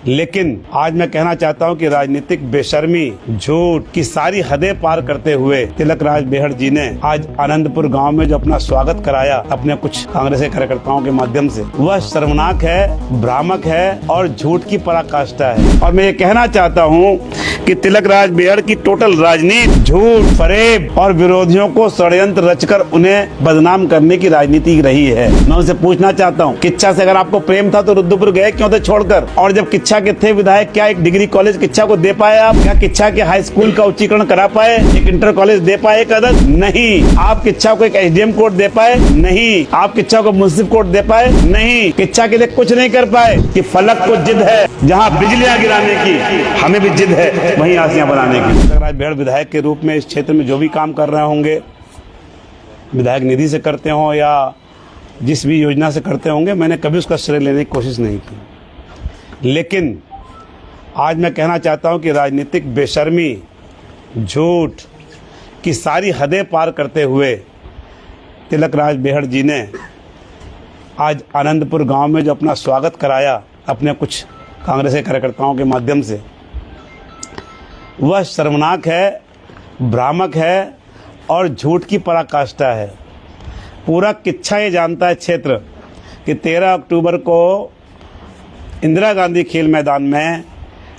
लेकिन आज मैं कहना चाहता हूं कि राजनीतिक बेशर्मी, झूठ की सारी हदें पार करते हुए तिलक राज बेहड़ जी ने आज आनंदपुर गांव में जो अपना स्वागत कराया अपने कुछ कांग्रेस के कार्यकर्ताओं के माध्यम से, वह शर्मनाक है, भ्रामक है और झूठ की पराकाष्ठा है। और मैं ये कहना चाहता हूं कि तिलक राज बेहड़ की टोटल राजनीति झूठ, फरेब और विरोधियों को षड्यंत्र रचकर उन्हें बदनाम करने की राजनीति रही है। मैं उनसे पूछना चाहता हूं, किच्छा से अगर आपको प्रेम था तो रुद्रपुर गए क्यों थे छोड़कर? और जब किच्छा के थे विधायक, क्या एक डिग्री कॉलेज किच्छा को दे पाए आप? क्या किच्छा के हाई स्कूल का उच्चीकरण करा पाए? एक इंटर कॉलेज दे पाए एक अदद? नहीं। आप किच्छा को एक एसडीएम कोर्ट दे पाए? नहीं। आप किच्छा को मुंसिफ कोर्ट दे पाए? नहीं। किच्छा के लिए कुछ नहीं कर पाए कि फलक को जिद है जहाँ बिजलियां गिराने की, हमें भी जिद है वहीं आसियां बनाने की। तिलक राज बेहड़ विधायक के रूप में इस क्षेत्र में जो भी काम कर रहे होंगे, विधायक निधि से करते हो या जिस भी योजना से करते होंगे, मैंने कभी उसका श्रेय लेने की कोशिश नहीं की। लेकिन आज मैं कहना चाहता हूं कि राजनीतिक बेशर्मी, झूठ की सारी हदें पार करते हुए तिलक राज बेहड़ जी ने आज आनंदपुर गांव में जो अपना स्वागत कराया अपने कुछ कांग्रेस के कार्यकर्ताओं के माध्यम से, वह शर्मनाक है, भ्रामक है और झूठ की पराकाष्ठा है। पूरा किच्छा ये जानता है क्षेत्र कि 13 अक्टूबर को इंदिरा गांधी खेल मैदान में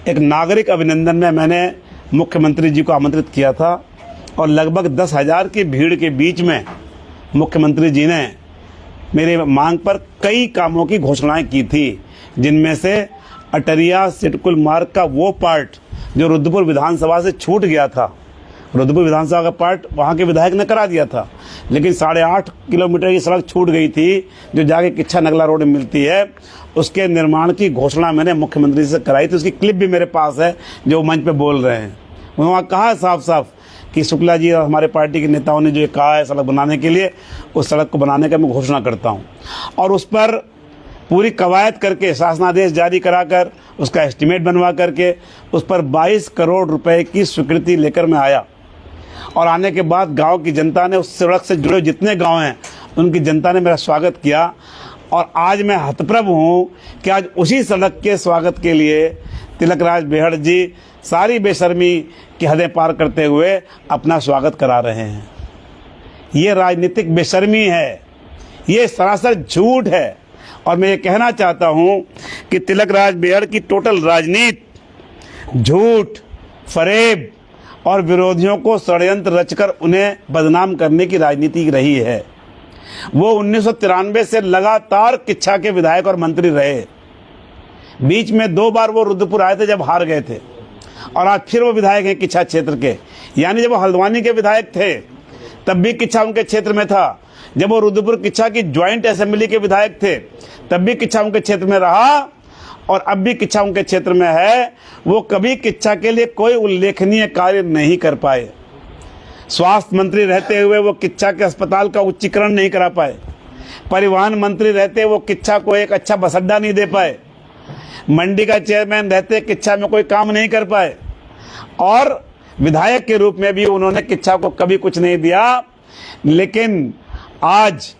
एक नागरिक अभिनंदन में मैंने मुख्यमंत्री जी को आमंत्रित किया था और लगभग 10,000 की भीड़ के बीच में मुख्यमंत्री जी ने मेरे मांग पर कई कामों की घोषणाएं की थी, जिनमें से अटरिया सिटकुल मार्ग का वो पार्ट जो रुद्रपुर विधानसभा से छूट गया था। रुद्रपुर विधानसभा का पार्ट वहाँ के विधायक ने करा दिया था, लेकिन 8.5 किलोमीटर की सड़क छूट गई थी जो जाके किच्छा नगला रोड में मिलती है। उसके निर्माण की घोषणा मैंने मुख्यमंत्री से कराई थी। उसकी क्लिप भी मेरे पास है जो मंच पे बोल रहे हैं। उन्होंने कहा साफ साफ कि शुक्ला जी और हमारे पार्टी के नेताओं ने जो कहा है सड़क बनाने के लिए, उस सड़क को बनाने का मैं घोषणा करता हूँ। और उस पर पूरी कवायद करके शासनादेश जारी कराकर उसका एस्टीमेट बनवा करके उस पर 22 करोड़ रुपए की स्वीकृति लेकर मैं आया। और आने के बाद गांव की जनता ने, उस सड़क से जुड़े जितने गांव हैं उनकी जनता ने मेरा स्वागत किया। और आज मैं हतप्रभ हूं कि आज उसी सड़क के स्वागत के लिए तिलक राज बेहड़ जी सारी बेशर्मी की हदें पार करते हुए अपना स्वागत करा रहे हैं। ये राजनीतिक बेशर्मी है, ये सरासर झूठ है। और मैं ये कहना चाहता हूं कि तिलक राज बेहड़ की टोटल राजनीति झूठ, फरेब और विरोधियों को षड्यंत्र रचकर उन्हें बदनाम करने की राजनीति रही है। वो 1993 से लगातार किच्छा के विधायक और मंत्री रहे। बीच में 2 बार वो रुद्रपुर आए थे जब हार गए थे, और आज फिर वो विधायक हैं किच्छा क्षेत्र के। यानी जब वो हल्द्वानी के विधायक थे तब भी किच्छा उनके क्षेत्र में था, जब वो रुद्रपुर किच्छा की ज्वाइंट असेंबली के विधायक थे तब भी किच्छा उनके क्षेत्र में रहा, और अब भी किच्छा उनके क्षेत्र में है। वो कभी किच्छा के लिए कोई उल्लेखनीय कार्य नहीं कर पाए। स्वास्थ्य मंत्री रहते हुए वो किच्छा के अस्पताल का उच्चीकरण नहीं करा पाए। परिवहन मंत्री रहते वो किच्छा को एक अच्छा बस अड्डा नहीं दे पाए। मंडी का चेयरमैन रहते किच्छा में कोई काम नहीं कर पाए। और विधायक के रूप में भी उन्होंने किच्छा को कभी कुछ नहीं दिया। लेकिन आज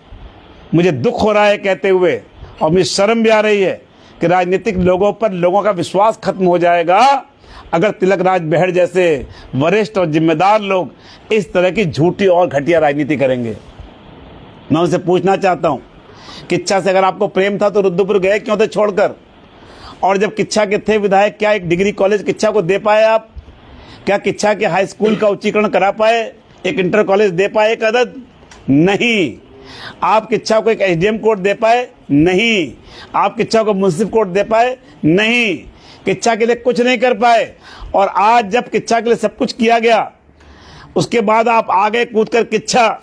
मुझे दुख हो रहा है कहते हुए, और मुझे शर्म भी आ रही है कि राजनीतिक लोगों पर लोगों का विश्वास खत्म हो जाएगा अगर तिलक राज बेहड़ जैसे वरिष्ठ और जिम्मेदार लोग इस तरह की झूठी और घटिया राजनीति करेंगे। मैं उनसे पूछना चाहता हूं, किच्छा से अगर आपको प्रेम था तो रुद्रपुर गए क्यों थे छोड़कर? और जब किच्छा के थे विधायक, क्या एक डिग्री कॉलेज किच्छा को दे पाए आप? क्या किच्छा के हाई स्कूल का उच्चीकरण करा पाए? एक इंटर कॉलेज दे पाए एक अदद? नहीं। आप किच्छा को एक एसडीएम कोर्ट दे पाए? नहीं। आप किच्छा को मुंसिफ कोर्ट दे पाए? नहीं। किच्छा के लिए कुछ नहीं कर पाए। और आज जब किच्छा के लिए सब कुछ किया गया, उसके बाद आप आगे कूद कर किच्छा,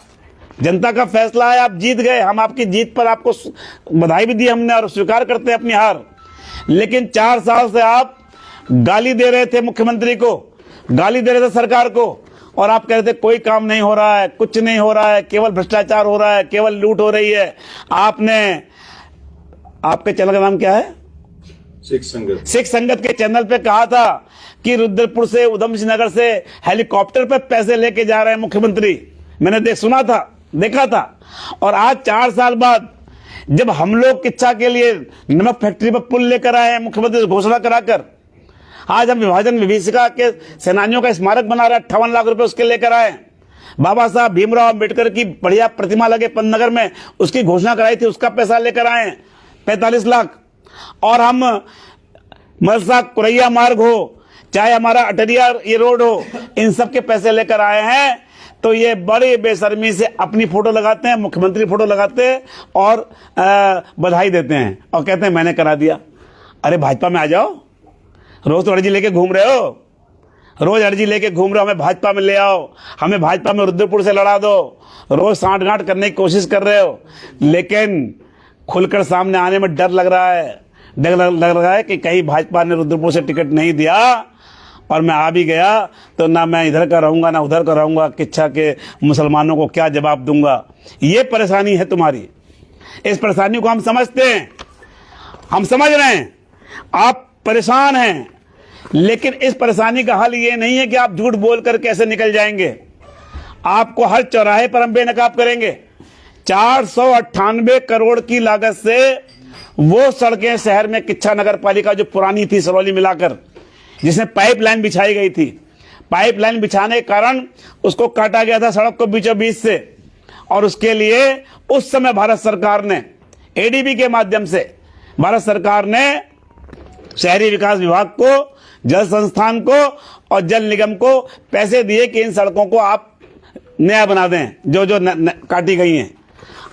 जनता का फैसला है, आप जीत गए। हम आपकी जीत पर आपको बधाई भी दी हमने और स्वीकार करते हैं अपनी हार। लेकिन 4 साल से आप गाली दे रहे थे मुख्यमंत्री को, गाली दे रहे थे सरकार को, और आप कह रहे थे कोई काम नहीं हो रहा है, कुछ नहीं हो रहा है, केवल भ्रष्टाचार हो रहा है, केवल लूट हो रही है। आपने, आपके चैनल का नाम क्या है? सिख संगत के चैनल पे कहा था कि रुद्रपुर से, उधम सिंह नगर से हेलीकॉप्टर पे पैसे लेके जा रहे हैं मुख्यमंत्री। मैंने सुना था, देखा था। और आज 4 साल बाद जब हम लोग किच्छा के लिए नमक फैक्ट्री पर पुल लेकर आए हैं मुख्यमंत्री से घोषणा कराकर, आज हम विभाजन विभीषिका के सेनानियों का स्मारक बना रहे, 58 लाख रुपए उसके लेकर आए। बाबा साहब भीमराव अंबेडकर की बढ़िया प्रतिमा लगे पंतनगर में, उसकी घोषणा कराई थी, उसका पैसा लेकर आए 45 लाख। और हम मलसा कुरैया मार्ग हो, चाहे हमारा अटरिया ये रोड हो, इन सब के पैसे लेकर आए हैं। तो ये बड़ी बेशर्मी से अपनी फोटो लगाते हैं, मुख्यमंत्री फोटो लगाते हैं और बधाई देते हैं और कहते हैं मैंने करा दिया। अरे भाजपा में आ जाओ, रोज तो अर्जी लेके घूम रहे हो, रोज अर्जी लेके घूम रहे हो, हमें भाजपा में ले आओ, हमें भाजपा में रुद्रपुर से लड़ा दो, रोज सांठगांठ करने की कोशिश कर रहे हो। लेकिन खुलकर सामने आने में डर लग रहा है, डर लग रहा है कि कहीं भाजपा ने रुद्रपुर से टिकट नहीं दिया और मैं आ भी गया तो ना मैं इधर का रहूंगा ना उधर का रहूंगा, किच्छा के मुसलमानों को क्या जवाब दूंगा। ये परेशानी है तुम्हारी, इस परेशानी को हम समझते हैं, हम समझ रहे हैं, आप परेशान हैं। लेकिन इस परेशानी का हल ये नहीं है कि आप झूठ बोलकर कैसे निकल जाएंगे। आपको हर चौराहे पर हम बेनकाब करेंगे। 498 करोड़ की लागत से वो सड़कें शहर में किच्छा नगर पालिका जो पुरानी थी सरौली मिलाकर, जिसमें पाइपलाइन बिछाई गई थी, पाइपलाइन बिछाने के कारण उसको काटा गया था सड़क को बीचों बीच से। और उसके लिए उस समय भारत सरकार ने एडीबी के माध्यम से भारत सरकार ने शहरी विकास विभाग को, जल संस्थान को और जल निगम को पैसे दिए कि इन सड़कों को आप नया बना दें जो जो काटी गई हैं।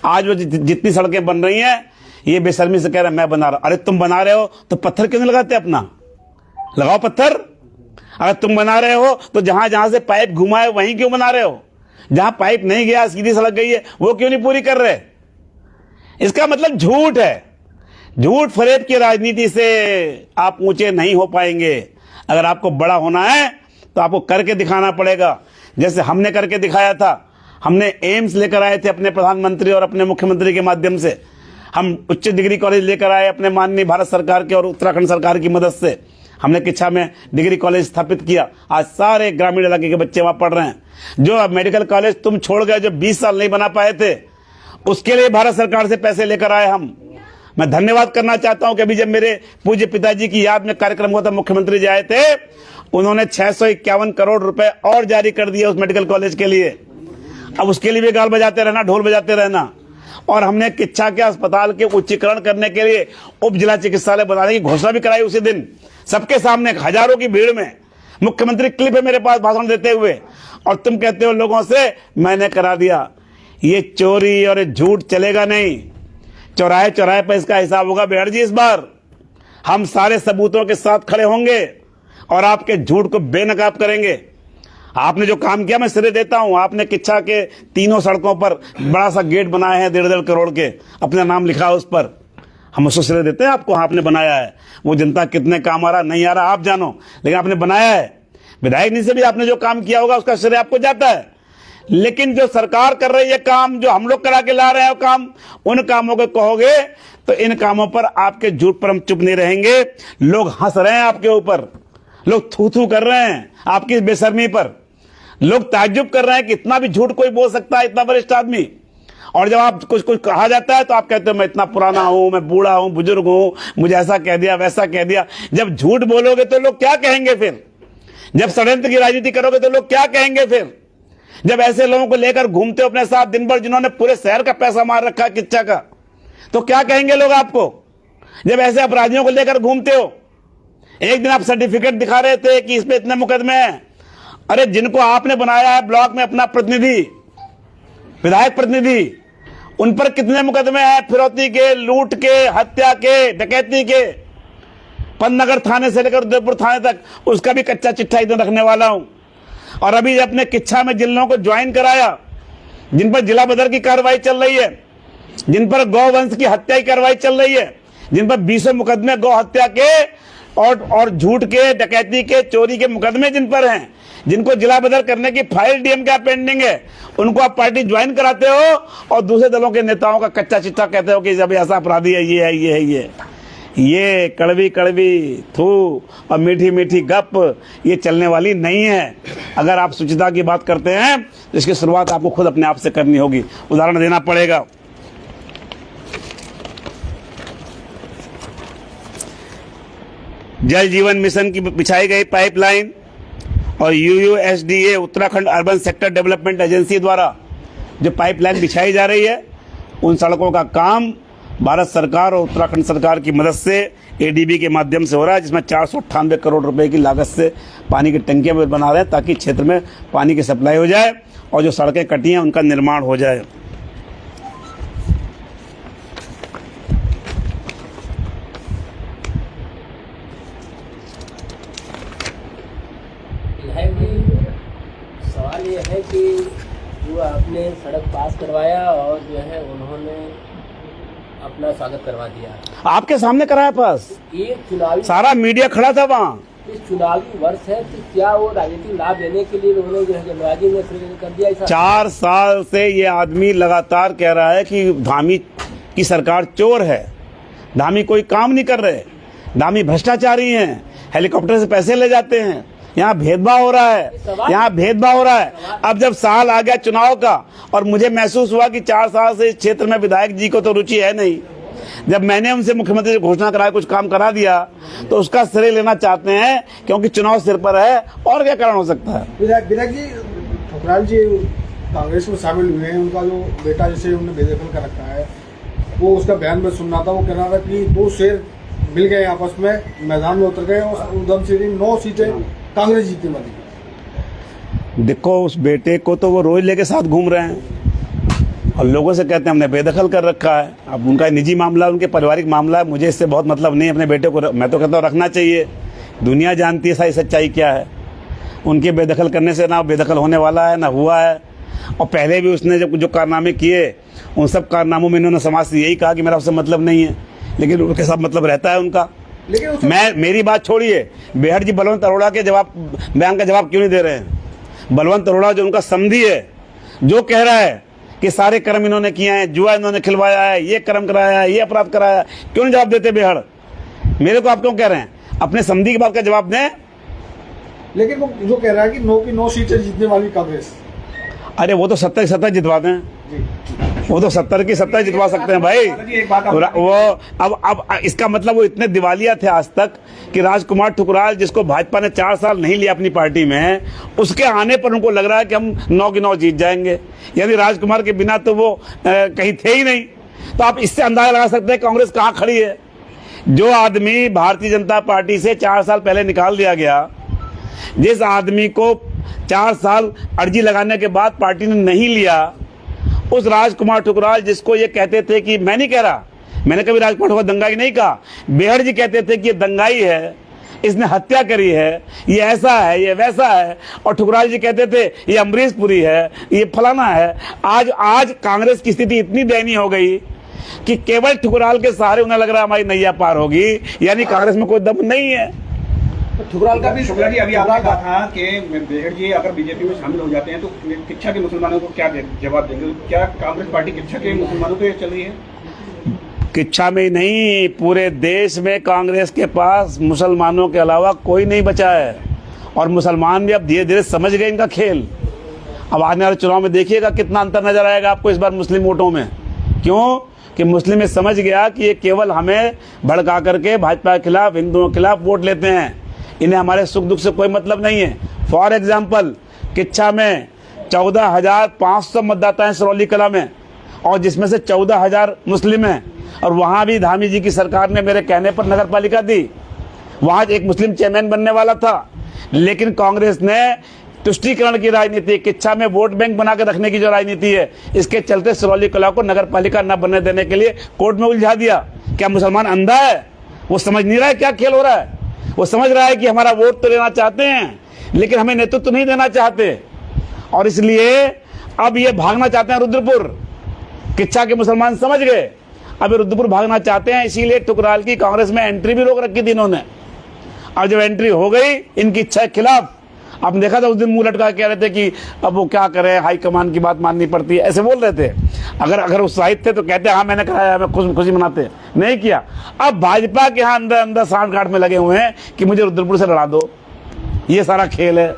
आज वो जितनी सड़कें बन रही हैं, ये बेशर्मी से कह रहे हैं मैं बना रहा हूं। अरे तुम बना रहे हो तो पत्थर क्यों नहीं लगाते अपना? लगाओ पत्थर। अगर तुम बना रहे हो तो जहां जहां से पाइप घुमा है वहीं क्यों बना रहे हो? जहां पाइप नहीं गया, सीधी सड़क गई है, वो क्यों नहीं पूरी कर रहे? इसका मतलब झूठ है। झूठ फरेब की राजनीति से आप ऊंचे नहीं हो पाएंगे। अगर आपको बड़ा होना है तो आपको करके दिखाना पड़ेगा, जैसे हमने करके दिखाया था। हमने एम्स लेकर आए थे अपने प्रधानमंत्री और अपने मुख्यमंत्री के माध्यम से। हम उच्च डिग्री कॉलेज लेकर आए अपने माननीय भारत सरकार के और उत्तराखंड सरकार की मदद से। हमने किच्छा में डिग्री कॉलेज स्थापित किया। आज सारे ग्रामीण इलाके के बच्चे वहां पढ़ रहे हैं। जो अब मेडिकल कॉलेज तुम छोड़ गए, जो 20 साल नहीं बना पाए थे, उसके लिए भारत सरकार से पैसे लेकर आए हम। मैं धन्यवाद करना चाहता हूं कि अभी जब मेरे पूज्य पिताजी की याद में कार्यक्रम हुआ था, मुख्यमंत्री जी आए थे, उन्होंने 651 करोड़ रुपए और जारी कर दिए उस मेडिकल कॉलेज के लिए। अब उसके लिए भी गाल बजाते रहना, ढोल बजाते रहना। और हमने किच्छा के अस्पताल के उच्चीकरण करने के लिए उप जिला चिकित्सालय बनाने की घोषणा भी कराई उसी दिन, सबके सामने, हजारों की भीड़ में। मुख्यमंत्री क्लिप है मेरे पास भाषण देते हुए, और तुम कहते हो लोगों से मैंने करा दिया। ये चोरी और झूठ चलेगा नहीं। चौराहे चौराहे पर इसका हिसाब होगा बेहड़ जी। इस बार हम सारे सबूतों के साथ खड़े होंगे और आपके झूठ को बेनकाब करेंगे। आपने जो काम किया मैं सिरे देता हूं। आपने किच्छा के तीनों सड़कों पर बड़ा सा गेट बनाए हैं 1.5 करोड़ के, अपना नाम लिखा है उस पर, हम उसको सिरे देते हैं आपको। आपने बनाया है, वो जनता कितने काम आ रहा नहीं आ रहा आप जानो, लेकिन आपने बनाया है। विधायक निधि से भी आपने जो काम किया होगा उसका श्रेय आपको जाता है। लेकिन जो सरकार कर रही है काम, जो हम लोग करा के ला रहे हैं काम, उन कामों को कहोगे तो इन कामों पर आपके झूठ पर हम चुप नहीं रहेंगे। लोग हंस रहे हैं आपके ऊपर, लोग थू थू कर रहे हैं आपकी बेशर्मी पर। लोग ताज्जुब कर रहे हैं कि इतना भी झूठ कोई बोल सकता है, इतना वरिष्ठ आदमी। और जब आप कुछ कुछ कहा जाता है तो आप कहते हो मैं इतना पुराना हूं, मैं बूढ़ा हूं, बुजुर्ग हूं, मुझे ऐसा कह दिया वैसा कह दिया। जब झूठ बोलोगे तो लोग क्या कहेंगे फिर? जब षड्यंत्र की राजनीति करोगे तो लोग क्या कहेंगे फिर? जब ऐसे लोगों को लेकर घूमते हो अपने साथ दिन भर, जिन्होंने पूरे शहर का पैसा मार रखा है किच्छा का, तो क्या कहेंगे लोग आपको? जब ऐसे अपराधियों को लेकर घूमते हो, एक दिन आप सर्टिफिकेट दिखा रहे थे कि इस पे इतने मुकदमे हैं। अरे जिनको आपने बनाया है ब्लॉक में अपना प्रतिनिधि, विधायक प्रतिनिधि, उन पर कितने मुकदमे हैं? फिरौती के, लूट के, हत्या के, डकैती के। पंतनगर थाने से लेकर उदयपुर थाने तक उसका भी कच्चा चिट्ठा इधर रखने वाला हूं। और अभी अपने किच्छा में जिन लोगों को ज्वाइन कराया, जिन पर जिला बदर की कार्रवाई चल रही है, जिन पर गौवंश की हत्या की कार्रवाई चल रही है, जिन पर 20 मुकदमे गौ हत्या के और झूठ के, डकैती के, चोरी के मुकदमे जिन पर हैं, जिनको जिला बदर करने की फाइल डीएम का पेंडिंग है, उनको आप पार्टी ज्वाइन कराते हो और दूसरे दलों के नेताओं का कच्चा चिट्ठा कहते हो कि जब ऐसा अपराधी है, ये है, ये है, ये कड़वी कड़वी थू और मीठी मीठी गप ये चलने वाली नहीं है। अगर आप शुचिता की बात करते हैं तो इसकी शुरुआत आपको खुद अपने आप से करनी होगी। उदाहरण देना पड़ेगा। जल जीवन मिशन की बिछाई गई पाइपलाइन और UUSDA Uttarakhand urban sector development agency द्वारा जो पाइपलाइन बिछाई जा रही है, उन सड़कों का काम भारत सरकार और उत्तराखंड सरकार की मदद से ADB के माध्यम से हो रहा है, जिसमें 498 करोड़ रुपए की लागत से पानी की टंकियां बना रहे हैं ताकि क्षेत्र में पानी की सप्लाई हो जाए और जो सड़कें कटी हैं उनका निर्माण हो जाए। सवाल ये है कि जो आपने सड़क पास करवाया और जो है उन्होंने अपना स्वागत करवा दिया, आपके सामने कराया पास, एक चुनावी सारा मीडिया खड़ा था वहाँ। इस चुनावी वर्ष है तो क्या वो राजनीतिक लाभ लेने के लिए उन्होंने जो है जल्दबाजी में कर दिया ऐसा? 4 साल से ये आदमी लगातार कह रहा है कि धामी की सरकार चोर है, धामी कोई काम नहीं कर रहे, धामी भ्रष्टाचारी हैं, हेलीकॉप्टर से पैसे ले जाते हैं, यहाँ भेदभाव हो रहा है, यहाँ भेदभाव हो रहा है। अब जब साल आ गया चुनाव का और मुझे महसूस हुआ कि 4 साल से इस क्षेत्र में विधायक जी को तो रुचि है नहीं, जब मैंने उनसे मुख्यमंत्री से घोषणा कराया, कुछ काम करा दिया, तो उसका श्रेय लेना चाहते हैं क्योंकि चुनाव सिर पर है। और क्या कारण हो सकता है? विधायक जी, ठुकराल जी कांग्रेस में शामिल हुए हैं, उनका जो बेटा जिसे उन्होंने बेदखल कर रखा है, वो उसका बयान में सुन रहा था, वो कह रहा था कि 2 शेर मिल गए आपस में, मैदान में उतर गए और उधम सिंह 9 सीटें कांग्रेस जीतने वाली। देखो, उस बेटे को तो वो रोज लेके साथ घूम रहे हैं और लोगों से कहते हैं हमने बेदखल कर रखा है। अब उनका निजी मामला, उनके पारिवारिक मामला है, मुझे इससे बहुत मतलब नहीं। अपने बेटे को मैं तो कहता हूँ रखना चाहिए, दुनिया जानती है सारी सच्चाई क्या है। उनके बेदखल करने से ना बेदखल होने वाला है ना हुआ है। और पहले भी उसने जो कारनामे किए, उन सब कारनामों में इन्होंने समाज से यही कहा कि मेरा उससे मतलब नहीं है, लेकिन उनके साथ मतलब रहता है उनका। लेकिन मेरी बात छोड़िए, बेहड़ जी बलवंत अरोड़ा के बयान का जवाब क्यों नहीं दे रहे हैं? बलवंत अरोड़ा जो उनका समधी है, जो कह रहा है कि सारे कर्म इन्होंने किए हैं, जुआ इन्होंने खिलवाया है, ये कर्म कराया है, ये अपराध कराया है, क्यों नहीं जवाब देते बेहड़? मेरे को आप क्यों कह रहे हैं? अपने समधी की बात का जवाब दें। लेकिन वो जो कह रहा है कि 9 की 9 सीटें जीतने वाली कांग्रेस, अरे वो तो 70 की 70 जितवा दें, वो तो 70 की 70 जितवा सकते हैं भाई। वो अब इसका मतलब वो इतने दिवालिया थे आज तक कि राजकुमार ठुकराल, जिसको भाजपा ने 4 साल नहीं लिया अपनी पार्टी में, उसके आने पर उनको लग रहा है कि हम 9 की 9 जीत जाएंगे। यानी राजकुमार के बिना तो वो कहीं थे ही नहीं। तो आप इससे अंदाजा लगा सकते हैं कांग्रेस कहाँ खड़ी है। जो आदमी भारतीय जनता पार्टी से 4 साल पहले निकाल दिया गया, जिस आदमी को 4 साल अर्जी लगाने के बाद पार्टी ने नहीं लिया, उस राजकुमार ठुकराल, जिसको ये कहते थे कि मैं नहीं कह रहा, मैंने कभी राजकुमार ठुकराल दंगाई नहीं कहा, बेहड़ जी कहते थे कि ये दंगाई है, इसने हत्या करी है, ये ऐसा है, ये वैसा है, और ठुकराल जी कहते थे ये अमरीश पुरी है, ये फलाना है। आज कांग्रेस की स्थिति इतनी दयनीय हो गई कि केवल ठुकराल के सहारे उन्हें लग रहा है हमारी नैया पार होगी, यानी कांग्रेस में कोई दम नहीं है। ठुकराल का भी शुक्ला जी, अभी आपने कहा था कि बेहड़ जी अगर बीजेपी में शामिल हो जाते हैं तो किच्छा के मुसलमानों को क्या जवाब देंगे? क्या कांग्रेस पार्टी किच्छा के मुसलमानों पे चल रही है? किच्छा में ही नहीं, पूरे देश में कांग्रेस के पास मुसलमानों के अलावा कोई नहीं बचा है। और मुसलमान भी अब धीरे धीरे समझ गए इनका खेल। अब आने वाले चुनाव में देखिएगा कितना अंतर नजर आएगा आपको इस बार मुस्लिम वोटों में। क्यों कि मुस्लिम में समझ गया कि ये केवल हमें भड़का करके भाजपा के खिलाफ, हिंदुओं के खिलाफ वोट लेते हैं, इन्हें हमारे सुख दुख से कोई मतलब नहीं है। फॉर एग्जाम्पल, किच्छा में 14,500 मतदाता हैं सिरौली कला में, और जिसमें से 14,000 मुस्लिम हैं। और वहाँ भी धामी जी की सरकार ने मेरे कहने पर नगर पालिका दी, वहाँ एक मुस्लिम चेयरमैन बनने वाला था, लेकिन कांग्रेस ने तुष्टीकरण की राजनीति, किच्छा में वोट बैंक बना के रखने की जो राजनीति है, इसके चलते सिरौली कला को नगर पालिका न बनने देने के लिए कोर्ट में उलझा दिया। क्या मुसलमान अंधा है? वो समझ नहीं रहा है क्या खेल हो रहा है। वो समझ रहा है कि हमारा वोट तो लेना चाहते हैं, लेकिन हमें नेतृत्व नहीं देना चाहते, और इसलिए अब ये भागना चाहते हैं रुद्रपुर। किच्छा के मुसलमान समझ गए, अब ये रुद्रपुर भागना चाहते हैं। इसीलिए ठुकराल की कांग्रेस में एंट्री भी रोक रखी थी इन्होंने। अब जब एंट्री हो गई इनकी इच्छा के खिलाफ, आपने देखा था उस दिन मुंह लटका कह रहे थे कि अब वो क्या करें, हाईकमान की बात माननी पड़ती है, ऐसे बोल रहे थे। अगर उत्साहित थे तो कहते हाँ मैंने कराया, मैं खुशी मनाते, नहीं किया। अब भाजपा के यहाँ अंदर अंदर सांठ गांठ में लगे हुए हैं कि मुझे रुद्रपुर से लड़ा दो। ये सारा खेल है।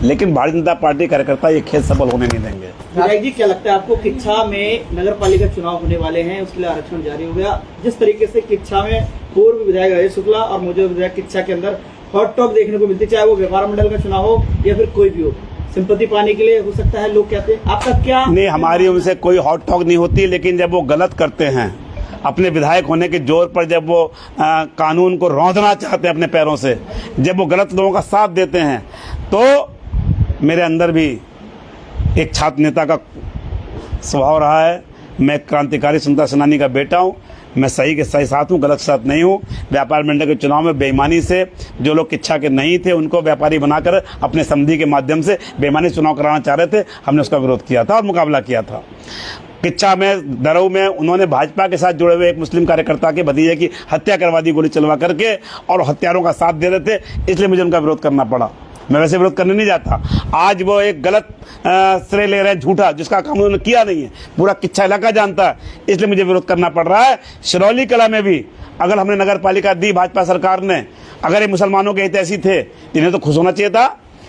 लेकिन भारतीय जनता पार्टी कार्यकर्ता ये खेल सफल होने नहीं देंगे। विधायक जी, क्या लगता है आपको किच्छा में नगर पालिका चुनाव होने वाले हैं, उसके लिए आरक्षण जारी हो गया? जिस तरीके से किच्छा में पूर्व विधायक राजेश शुक्ला और मौजूदा विधायक किच्छा के अंदर हॉट टॉक देखने को मिलती, चाहे वो व्यापार मंडल का चुनाव हो या फिर कोई भी हो, सिंपत्ति पाने के लिए हो सकता है लोग कहते हैं। आपका क्या? नहीं, हमारी उनसे कोई हॉट टॉक नहीं होती, लेकिन जब वो गलत करते हैं अपने विधायक होने के जोर पर, जब वो कानून को रौंदना चाहते हैं अपने पैरों से, जब वो गलत लोगों का साथ देते हैं, तो मेरे अंदर भी एक छात्र नेता का स्वभाव रहा है। मैं क्रांतिकारी स्वतंत्रता सेनानी का बेटा हूँ, मैं सही के सही साथ हूँ, गलत साथ नहीं हूँ। व्यापार मंडल के चुनाव में बेईमानी से जो लोग किच्छा के नहीं थे उनको व्यापारी बनाकर अपने समधी के माध्यम से बेईमानी चुनाव कराना चाह रहे थे, हमने उसका विरोध किया था और मुकाबला किया था। किच्छा में, दरऊ में उन्होंने भाजपा के साथ जुड़े हुए एक मुस्लिम कार्यकर्ता के भतीजे की हत्या करवा दी गोली चलवा करके, और हत्यारों का साथ दे रहे थे, इसलिए मुझे उनका विरोध करना पड़ा। मैं वैसे विरोध करने नहीं जाता। आज वो एक गलत श्रेय ले रहे हैं, झूठा, जिसका काम उन्होंने किया नहीं है, पूरा किच्छा इलाका जानता है, इसलिए मुझे विरोध करना पड़ रहा है। सिरौली कला में भी अगर हमने नगर पालिका दी भाजपा सरकार ने, अगर ये मुसलमानों के हितैषी थे, इन्हें तो खुश होना चाहिए था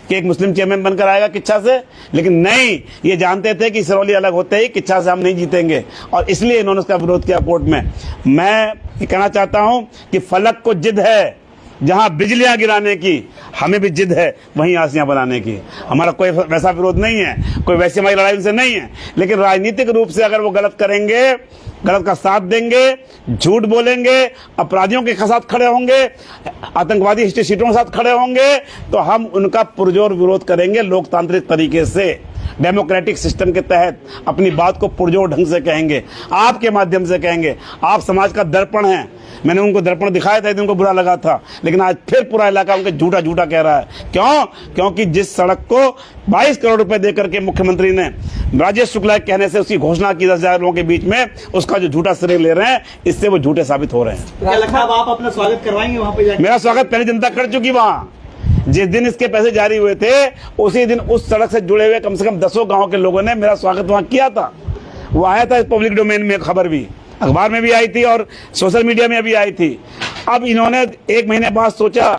कि एक मुस्लिम चेयरमैन बनकर आएगा किच्छा से, लेकिन नहीं, ये जानते थे कि सिरौली अलग होते ही किच्छा से हम नहीं जीतेंगे, और इसलिए इन्होंने उसका विरोध किया कोर्ट में। मैं ये कहना चाहता हूं कि फलक को जिद है जहां बिजलियां गिराने की, हमें भी जिद है वहीं आसियां बनाने की। हमारा कोई वैसा विरोध नहीं है, कोई वैसी हमारी लड़ाई उनसे नहीं है, लेकिन राजनीतिक रूप से अगर वो गलत करेंगे, गलत का साथ देंगे, झूठ बोलेंगे, अपराधियों के साथ खड़े होंगे, आतंकवादी हिस्ट्रीशीटों के साथ खड़े होंगे, तो हम उनका पुरजोर विरोध करेंगे। लोकतांत्रिक तरीके से, डेमोक्रेटिक सिस्टम के तहत अपनी बात को पुरजोर ढंग से कहेंगे, आपके माध्यम से कहेंगे। आप समाज का दर्पण हैं, मैंने उनको दर्पण दिखाया था, उनको बुरा लगा था, लेकिन आज फिर पूरा इलाका उनके झूठा झूठा कह रहा है। क्यों? क्योंकि जिस सड़क को 22 करोड़ रुपए देकर के मुख्यमंत्री ने राजेश शुक्ला के कहने से उसकी घोषणा की 10,000 लोगों के बीच में, उसका जो झूठा श्रेय ले रहे हैं, इससे वो झूठे साबित हो रहे हैं। क्या लगता है आप अपना स्वागत करवाएंगे वहां पे? मेरा स्वागत पहले जनता कर चुकी वहां। जिस दिन इसके पैसे जारी हुए थे, उसी दिन उस सड़क से जुड़े हुए कम से कम 10 गांव के लोगों ने मेरा स्वागत वहां किया था। वो आया था पब्लिक डोमेन में, खबर भी अखबार में भी आई थी और सोशल मीडिया में भी आई थी। अब इन्होंने 1 महीने बाद सोचा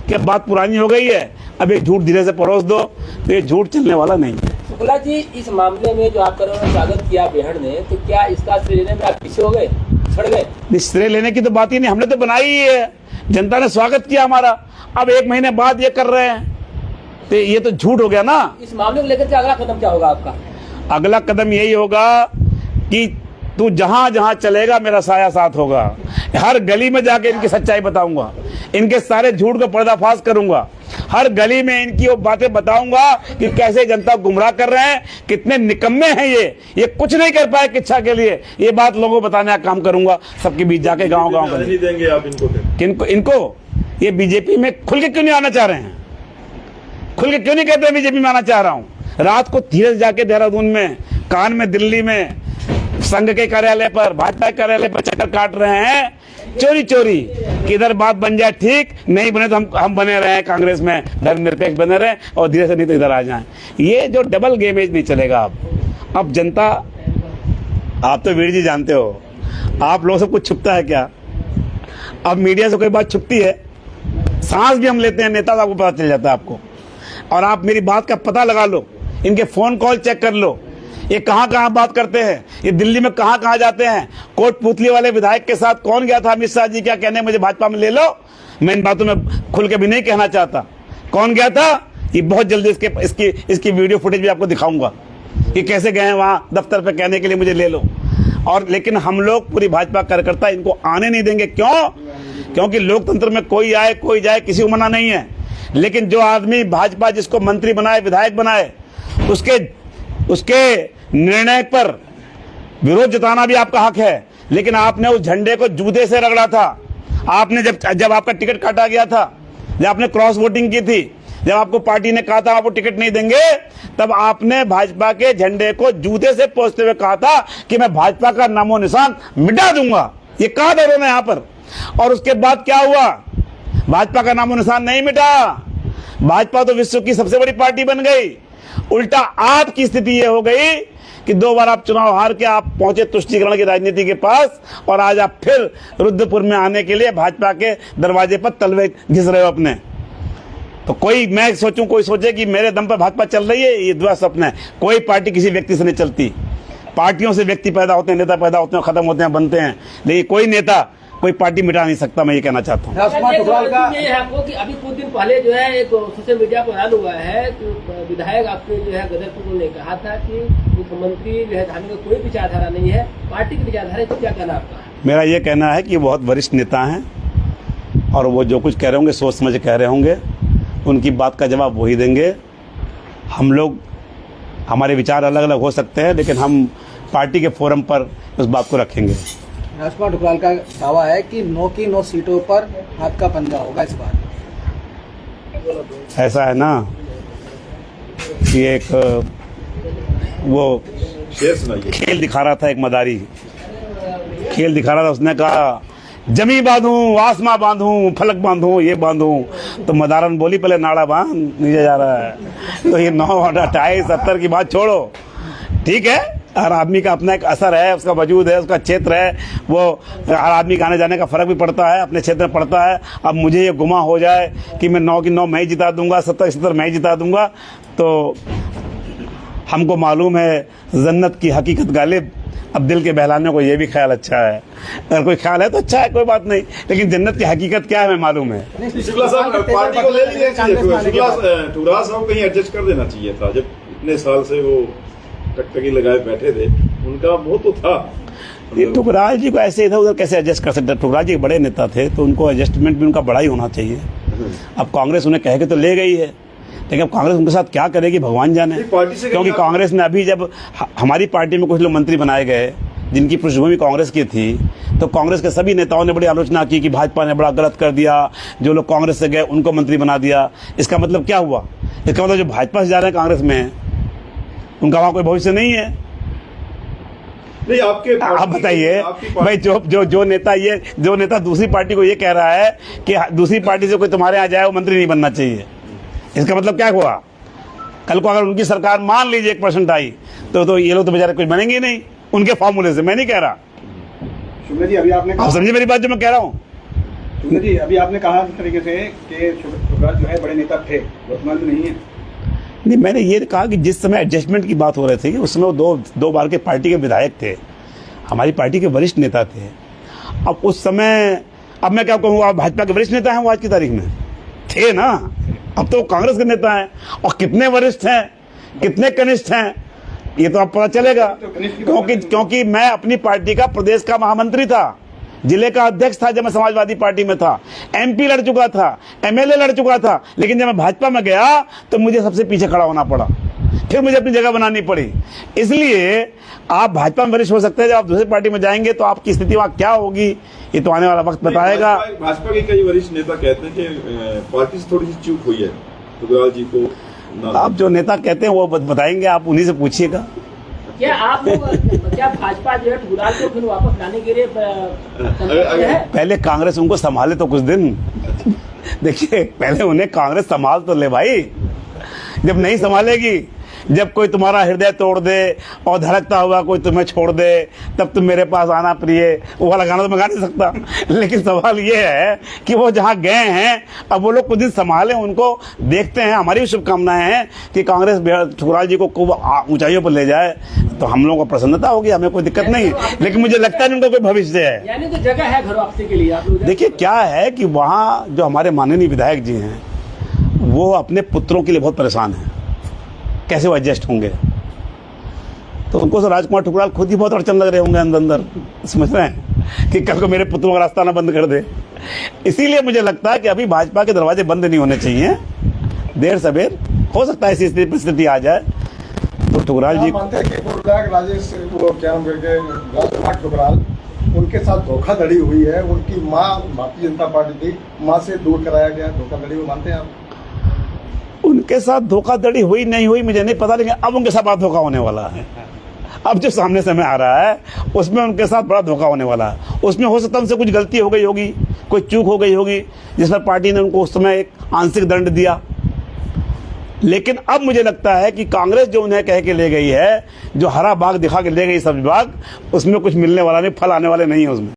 कि बात पुरानी हो गई है, अब ये झूठ धीरे से परोस दो, तो ये झूठ चलने वाला नहीं है। शुक्ला जी, इस मामले में जो आपका स्वागत किया बेहड़ ने, तो क्या इसका श्रेय लेने में आप पीछे हो गए, छड़ गए? श्रेय लेने की तो बात ही नहीं, हमने तो बनाई ही है, जनता ने स्वागत किया हमारा। अब 1 महीने बाद ये कर रहे हैं, तो ये तो झूठ हो गया ना। इस मामले को लेकर के अगला कदम क्या होगा आपका? अगला कदम यही होगा कि तू जहां जहां चलेगा मेरा साया साथ होगा। हर गली में जाके इनकी सच्चाई बताऊंगा, इनके सारे झूठ को पर्दाफाश करूंगा, हर गली में इनकी वो बातें बताऊंगा कि कैसे जनता गुमराह कर रहे हैं, कितने निकम्मे हैं ये कुछ नहीं कर पाए किच्छा के लिए। ये बात लोगों को बताने का काम करूंगा, सबके बीच जाके गाँव गाँव नहीं देंगे आप इनको? इनको ये बीजेपी में खुल के क्यों नहीं आना चाह रहे हैं? खुल के क्यों नहीं कहते बीजेपी में आना चाह रहा हूँ? रात को धीरे से जाके देहरादून में, कान में दिल्ली में, संघ के कार्यालय पर, भाजपा के कार्यालय पर चक्कर काट रहे हैं चोरी चोरी कि इधर बात बन जाए ठीक, नहीं बने तो हम बने रहे कांग्रेस में, धर्मनिरपेक्ष बने रहे, और धीरे से नहीं तो इधर आ जाएं। ये जो डबल गेमेज नहीं चलेगा। अब जनता, आप तो वीर जी जानते हो, आप लोग सब कुछ छुपता है क्या? अब मीडिया से कोई बात छुपती है? सांस भी हम लेते हैं, नेता आपको पता चल जाता है आपको। और आप मेरी बात का पता लगा लो, इनके फोन कॉल चेक कर लो, ये कहां कहां बात करते हैं, ये दिल्ली में कहां कहां जाते हैं। कोटपुतली वाले विधायक के साथ कौन गया था अमित शाह जी क्या कहने, मुझे भाजपा में ले लो? मैं इन बातों में खुल के भी नहीं कहना चाहता कौन गया था। ये बहुत जल्दी इसकी वीडियो फुटेज भी आपको दिखाऊंगा कि कैसे गए हैं वहां दफ्तर पे कहने के लिए मुझे ले लो। और लेकिन हम लोग पूरी भाजपा कार्यकर्ता इनको आने नहीं देंगे। क्यों? क्योंकि लोकतंत्र में कोई आए कोई जाए, किसी को मना नहीं है, लेकिन जो आदमी भाजपा जिसको मंत्री बनाए, विधायक बनाए, उसके निर्णय पर विरोध जताना भी आपका हक है। लेकिन आपने उस झंडे को जूते से रगड़ा था। आपने जब आपका टिकट काटा गया था, जब आपने क्रॉस वोटिंग की थी, जब आपको पार्टी ने कहा था आपको टिकट नहीं देंगे, तब आपने भाजपा के झंडे को जूते से पोंछते हुए कहा था कि मैं भाजपा का नामो निशान मिटा दूंगा। ये कहा था उन्होंने यहाँ पर। और उसके बाद क्या हुआ? भाजपा का नामो निशान नहीं मिटा। भाजपा तो विश्व की सबसे बड़ी पार्टी बन गई। उल्टा आपकी स्थिति ये हो गई कि 2 बार आप चुनाव हार के आप पहुंचे तुष्टीकरण की राजनीति के पास, और आज आप फिर रुद्रपुर में आने के लिए भाजपा के दरवाजे पर तलवे घिस रहे हो अपने। तो कोई मैं सोचूं, कोई सोचे कि मेरे दम पर भाजपा चल रही है, ये दुआ स्वप्न है। कोई पार्टी किसी व्यक्ति से नहीं चलती। पार्टियों से व्यक्ति पैदा होते हैं, नेता पैदा होते हैं, खत्म होते हैं, बनते हैं, लेकिन कोई नेता कोई पार्टी मिटा नहीं सकता। मैं ये कहना चाहता हूँ। राजकुमार ठुकराल का ये है आपको कि अभी कुछ दिन पहले जो है एक सोशल मीडिया पर वायरल हुआ है कि विधायक आपके जो है गदरपुर ने कहा था कि मुख्यमंत्री जो है धामी का कोई विचारधारा नहीं है, पार्टी की विचारधारा है। तो क्या कहना आपका? मेरा ये कहना है कि बहुत वरिष्ठ नेता हैं और वो जो कुछ कह रहे होंगे सोच समझ कह रहे होंगे, उनकी बात का जवाब वही देंगे। हम लोग, हमारे विचार अलग अलग हो सकते हैं, लेकिन हम पार्टी के फोरम पर उस बात को रखेंगे। राजकुमार ठुकराल का दावा है कि 9 की 9 सीटों पर हाथ का पंजा होगा इस बार। ऐसा है ना कि एक वो शेर सुनाइए। खेल दिखा रहा था, एक मदारी खेल दिखा रहा था। उसने कहा जमी बांधूं, आसमां बांधूं, फलक बांधूं, ये बांधूं। तो मदारन बोली पहले नाड़ा बांध, नीचे जा रहा है। तो ये 9, 28, 70 की बात छोड़ो, ठीक है। हर आदमी का अपना एक असर है, उसका वजूद है, उसका क्षेत्र है, वो हर आदमी का आने जाने का फर्क भी पड़ता है, अपने क्षेत्र में पड़ता है। अब मुझे ये गुमा हो जाए कि मैं 9 की 9 मैं ही जिता दूंगा, 70 मैं ही जिता दूंगा, तो हमको मालूम है जन्नत की हकीकत गालिब। अब दिल के बहलाने को ये भी ख्याल अच्छा है। अगर कोई ख्याल है तो अच्छा है, कोई बात नहीं, लेकिन जन्नत की हकीकत क्या है हमें मालूम है। शुक्ला साहब पार्टी को ले लीजिए, ठुकराल साहब को कहीं एडजस्ट कर देना चाहिए था। जब इतने साल से वो टकटकी लगाए बैठे थे, उनका वो तो था। ये ठुकराल जी को ऐसे इधर उधर कैसे एडजस्ट कर सकते? ठुकराल जी बड़े नेता थे, तो उनको एडजस्टमेंट भी उनका बड़ा ही होना चाहिए। अब कांग्रेस उन्हें कह के तो ले गई है, लेकिन अब कांग्रेस उनके साथ क्या करेगी भगवान जाने। क्योंकि कांग्रेस ने अभी जब हमारी पार्टी में कुछ लोग मंत्री बनाए गए जिनकी पृष्ठभूमि कांग्रेस की थी, तो कांग्रेस के सभी नेताओं ने बड़ी आलोचना की कि भाजपा ने बड़ा गलत कर दिया, जो लोग कांग्रेस से गए उनको मंत्री बना दिया। इसका मतलब क्या हुआ? इसका मतलब जो भाजपा से जा रहे हैं कांग्रेस में, उनका वहां कोई भविष्य नहीं है। नहीं, आपके आप बताइए भाई, जो नेता दूसरी पार्टी को ये कह रहा है कि दूसरी पार्टी से कोई तुम्हारे यहाँ जाए वो मंत्री नहीं बनना चाहिए, इसका मतलब क्या हुआ? कल को अगर उनकी सरकार मान लीजिए 1% आई तो ये लोग तो बेचारे कुछ बनेंगे नहीं उनके फॉर्मूले से। मैं नहीं कह रहा, शुक्ला जी अभी आपने आप समझिए मेरी बात जो मैं कह रहा हूँ। शुक्ला जी अभी आपने कहा इस तरीके से कि ठुकराल जो है बड़े नेता थे, वर्तमान में नहीं है। नहीं, मैंने ये कहा कि जिस समय एडजस्टमेंट की बात हो रही थी उस समय वो दो बार के पार्टी के विधायक थे, हमारी पार्टी के वरिष्ठ नेता थे। अब उस समय, अब मैं क्या कहूँ, आप भाजपा के वरिष्ठ नेता हैं वो आज की तारीख में थे ना, अब तो कांग्रेस के नेता हैं। और कितने वरिष्ठ हैं, कितने कनिष्ठ हैं, ये तो अब पता चलेगा। क्योंकि मैं अपनी पार्टी का प्रदेश का महामंत्री था, जिले का अध्यक्ष था जब मैं समाजवादी पार्टी में था, MP लड़ चुका था, MLA लड़ चुका था, लेकिन जब मैं भाजपा में गया तो मुझे सबसे पीछे खड़ा होना पड़ा, फिर मुझे अपनी जगह बनानी पड़ी। इसलिए आप भाजपा में वरिष्ठ हो सकते हैं, जब आप दूसरी पार्टी में जाएंगे तो आपकी स्थिति वहां क्या होगी ये तो आने वाला वक्त बताएगा। भाजपा के कई वरिष्ठ नेता कहते हैं कि पार्टी से थोड़ी सी चूक हुई है, ठुकराल जी को आप जो नेता कहते हैं वो बताएंगे, आप उन्हीं से पूछिएगा। क्या आप लोग, क्या भाजपा जो है ठुकराल को फिर वापस लाने के लिए है? पहले कांग्रेस उनको संभाले तो कुछ दिन। देखिए, पहले उन्हें कांग्रेस संभाल तो ले भाई। जब नहीं संभालेगी, जब कोई तुम्हारा हृदय तोड़ दे और धड़कता हुआ कोई तुम्हें छोड़ दे, तब तुम मेरे पास आना प्रिय, वो वाला गाना तो मैं गा नहीं सकता। लेकिन सवाल ये है कि वो जहाँ गए हैं अब वो लोग कुछ दिन संभालें, उनको देखते हैं। हमारी भी शुभकामनाएं हैं कि कांग्रेस ठुकराल जी को ऊंचाइयों पर ले जाए, तो हम लोगों को प्रसन्नता होगी, हमें कोई दिक्कत नहीं। लेकिन मुझे लगता नहीं उनका कोई भविष्य है। यानी तो जगह है घर वापसी के लिए आप लोग? देखिए क्या है कि वहाँ जो हमारे माननीय विधायक जी हैं वो अपने पुत्रों के लिए बहुत परेशान हैं, कैसे वो एडजस्ट होंगे। तो उनको तो राजकुमार ठुकराल खुद ही बहुत अड़चन लग रहे होंगे अंदर, समझ रहे हैं कि कल को मेरे पुत्रों का रास्ता ना बंद कर दे। इसीलिए मुझे लगता है कि अभी भाजपा के दरवाजे बंद नहीं होने चाहिए, देर सवेर हो सकता है ऐसी परिस्थिति आ जाए तो ठुकराल जी मानते हैं कि विधायक राजेश राजकुमार ठुकराल उनके साथ धोखाधड़ी हुई है, उनकी माँ भारतीय जनता पार्टी थी, माँ से दूर कराया गया, धोखाधड़ी हुई, मानते हैं आप? उनके साथ धोखाधड़ी हुई नहीं हुई मुझे नहीं पता, लेकिन अब उनके साथ बड़ा धोखा होने वाला है। अब जो सामने समय आ रहा है उसमें उनके साथ बड़ा धोखा होने वाला है। उसमें हो सकता है उनसे कुछ गलती हो गई होगी, कोई चूक हो गई होगी, जिस पर पार्टी ने उनको उस समय एक आंशिक दंड दिया। लेकिन अब मुझे लगता है कि कांग्रेस जो उन्हें कह के ले गई है, जो हरा बाग दिखा के ले गई सब विभाग, उसमें कुछ मिलने वाला नहीं, फल आने वाले नहीं है उसमें।